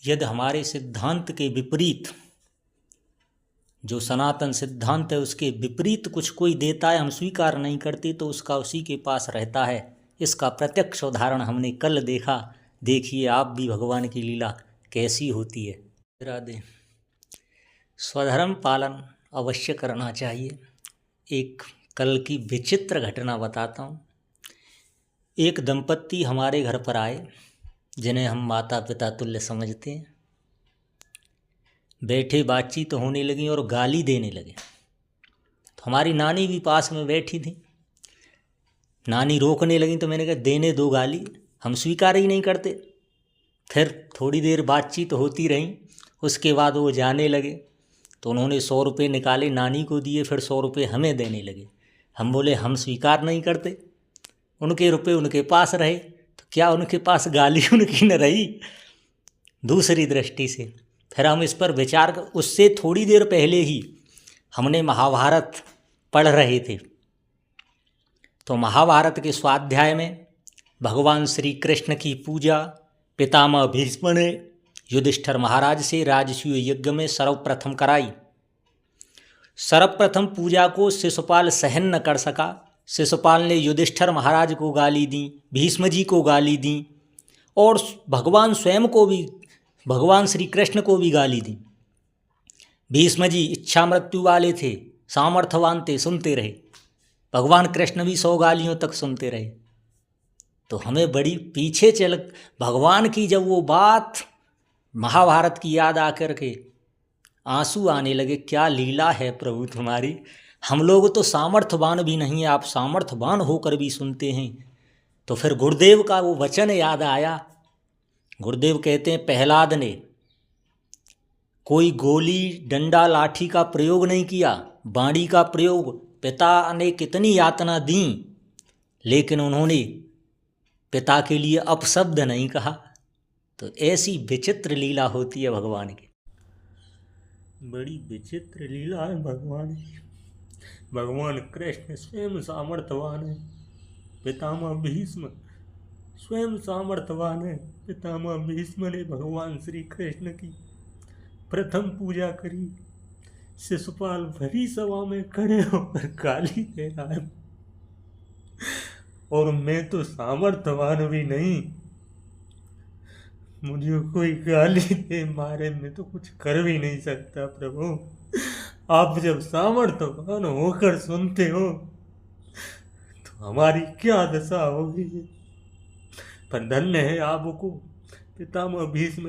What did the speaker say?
यदि हमारे सिद्धांत के विपरीत, जो सनातन सिद्धांत है उसके विपरीत कुछ कोई देता है, हम स्वीकार नहीं करते, तो उसका उसी के पास रहता है। इसका प्रत्यक्ष उदाहरण हमने कल देखा। देखिए आप भी भगवान की लीला कैसी होती है। राधे। स्वधर्म पालन अवश्य करना चाहिए। एक कल की विचित्र घटना बताता हूँ। एक दंपत्ति हमारे घर पर आए, जिन्हें हम माता पिता तुल्य समझते हैं। बैठे बातचीत होने लगी और गाली देने लगे। तो हमारी नानी भी पास में बैठी थी। नानी रोकने लगी तो मैंने कहा देने दो गाली, हम स्वीकार ही नहीं करते। फिर थोड़ी देर बातचीत होती रही, उसके बाद वो जाने लगे। तो उन्होंने 100 रुपये निकाले, नानी को दिए, फिर 100 रुपये हमें देने लगे। हम बोले हम स्वीकार नहीं करते। उनके रुपये उनके पास रहे, तो क्या उनके पास गाली उनकी न रही? दूसरी दृष्टि से फिर हम इस पर विचार कर, उससे थोड़ी देर पहले ही हमने महाभारत पढ़ रहे थे। तो महाभारत के स्वाध्याय में भगवान श्री कृष्ण की पूजा पितामह भीष्म ने युधिष्ठिर महाराज से राजसूय यज्ञ में सर्वप्रथम कराई। सर्वप्रथम पूजा को शिशुपाल सहन न कर सका। शिशुपाल ने युधिष्ठिर महाराज को गाली दी, भीष्म जी को गाली दी, और भगवान स्वयं को भी, भगवान श्री कृष्ण को भी गाली दी। भीष्म जी इच्छा मृत्यु वाले थे, सामर्थ्यवान थे, सुनते रहे। भगवान कृष्ण भी 100 गालियों तक सुनते रहे। तो हमें बड़ी पीछे चल, भगवान की जब वो बात महाभारत की याद आकर के आंसू आने लगे। क्या लीला है प्रभु तुम्हारी, हम लोग तो सामर्थ्यवान भी नहीं, आप सामर्थ्यवान होकर भी सुनते हैं। तो फिर गुरुदेव का वो वचन याद आया। गुरुदेव कहते हैं प्रहलाद ने कोई गोली डंडा लाठी का प्रयोग नहीं किया, बाणी का प्रयोग, पिता ने कितनी यातना दी, लेकिन उन्होंने पिता के लिए अपशब्द नहीं कहा। तो ऐसी विचित्र लीला होती है भगवान की। बड़ी विचित्र लीला है भगवान की। भगवान कृष्ण स्वयं सामर्थ्यवान है, पितामह भीष्म स्वयं सामर्थ्यवान है। पितामह भीष्म ने भगवान श्री कृष्ण की प्रथम पूजा करी। शिशुपाल भरी सभा में खड़े होकर गाली दे रहा है, और मैं तो सामर्थ्यवान भी नहीं, मुझे कोई गाली दे मारे मैं तो कुछ कर भी नहीं सकता। प्रभु आप जब सामर्थ्यवान होकर सुनते हो तो हमारी क्या दशा होगी। पर धन्य है आपको पितामह भीष्म